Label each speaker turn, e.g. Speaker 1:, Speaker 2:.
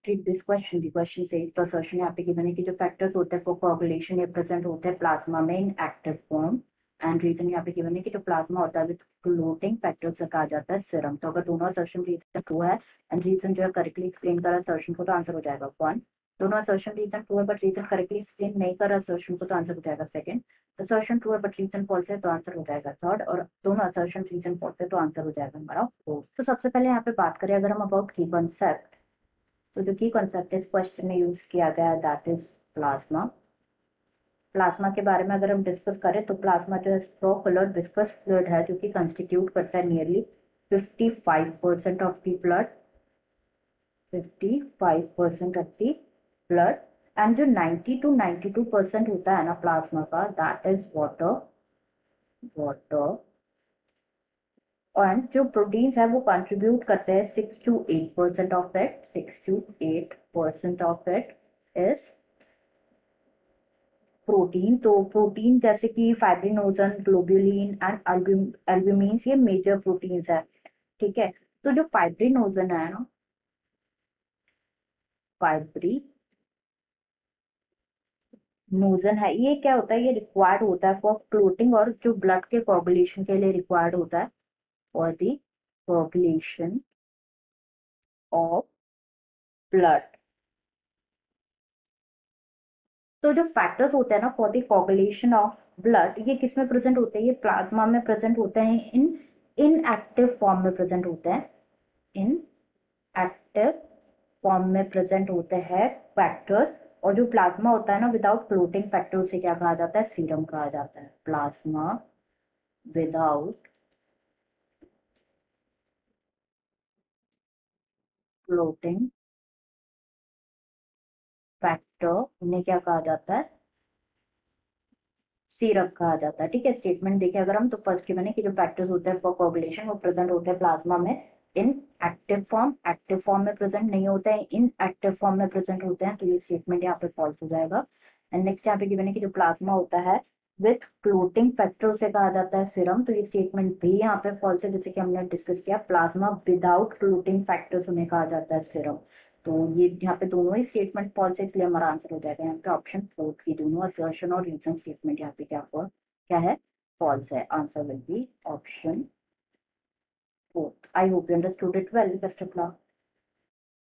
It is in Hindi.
Speaker 1: treat this question. The question says तो assertion यहाँ पे given है कि जो factors होते हैं for coagulation ये present होते हैं प्लाज्मा में in active form, and reason यहाँ पे given है कि जो प्लाज्मा होता है with clotting factors से कहा जाता है serum। तो अगर दोनों assertion reason true है and reason जो है correctly explain करा assertion को तो आंसर हो जाएगा 1। दोनों assertion reason true है but reason correctly explain नहीं करा assertion को तो आंसर हो जाएगा 2। assertion true है but reason false है तो आंसर हो जाएगा 3rd, और दोनों assertion reason false है तो आंसर हो जाएगा हमारा 4th। तो सबसे पहले यहाँ पे बात करें अगर हम about key concept, तो जो की कॉन्सेप्ट इस क्वेश्चन में यूज किया गया है दैट इज प्लाज्मा। प्लाज्मा के बारे में अगर हम डिस्कस करें तो प्लाज्मा जो है स्ट्रॉ कलर्ड विस्कस फ्लूइड है जो कि कंस्टिट्यूट करता है nearly 55% of the blood, 55% of the blood, and जो 90 to 92% होता है ना प्लाज्मा का दैट इज वाटर। और जो प्रोटीन्स है वो कंट्रीब्यूट करते हैं 6 to 8% of it. 6 to 8% of it is protein. तो प्रोटीन जैसे कि फाइब्रिनोजन, ग्लोब्यूलिन एंड एल्ब्यूमिन ये मेजर प्रोटीन्स है, ठीक है। तो जो फाइब्रिनोजन है ना, फाइब्रिनोजन है ये क्या होता है, ये रिक्वायर्ड होता है फॉर क्लोटिंग और जो ब्लड के कोगुलेशन के लिए रिक्वायर्ड होता है for the coagulation of blood. तो जो फैक्टर्स होते हैं ना for the coagulation of blood ये किस में प्रेजेंट होते हैं, ये प्लाज्मा में प्रेजेंट होते हैं, इन इनएक्टिव फॉर्म में प्रेजेंट होते हैं। इन एक्टिव फॉर्म में प्रेजेंट होते हैं फैक्टर्स, और जो प्लाज्मा होता है ना विदाउट क्लोटिंग फैक्टर उसे क्या कहा जाता है, सीरम कहा जाता है। प्लाज्मा विदाउट क्लोटिंग फैक्टर उन्हें क्या कहा जाता है, सीरम कहा जाता है, ठीक है। स्टेटमेंट देखें अगर हम तो फर्स्ट के मैंने कि जो फैक्टर्स होते हैं फॉर कोगुलेशन वो प्रेजेंट होते हैं प्लाज्मा में इन एक्टिव फॉर्म में प्रेजेंट नहीं होते हैं, इन एक्टिव फॉर्म में प्रेजेंट होते हैं, तो ये स्टेटमेंट यहाँ पे फॉल्स हो जाएगा। एंड नेक्स्ट यहाँ पे गिवन है कि जो प्लाज्मा होता है विथ क्लोटिंग फैक्टर उसे कहा जाता है सीरम, तो ये स्टेटमेंट भी यहाँ पे फॉल्स है। जैसे कि हमने डिस्कस किया प्लाज्मा विदाउट क्लोटिंग फैक्टर्स उन्हें कहा जाता है सीरम, तो ये यहाँ पे दोनों ही स्टेटमेंट फॉल्स है, इसलिए हमारा आंसर हो जाएगा यहाँ पे ऑप्शन 4 की दोनों असर्शन और रीजन स्टेटमेंट यहाँ पे क्या है, फॉल्स है। Answer will be option 4। I hope you understood it well. Best of luck.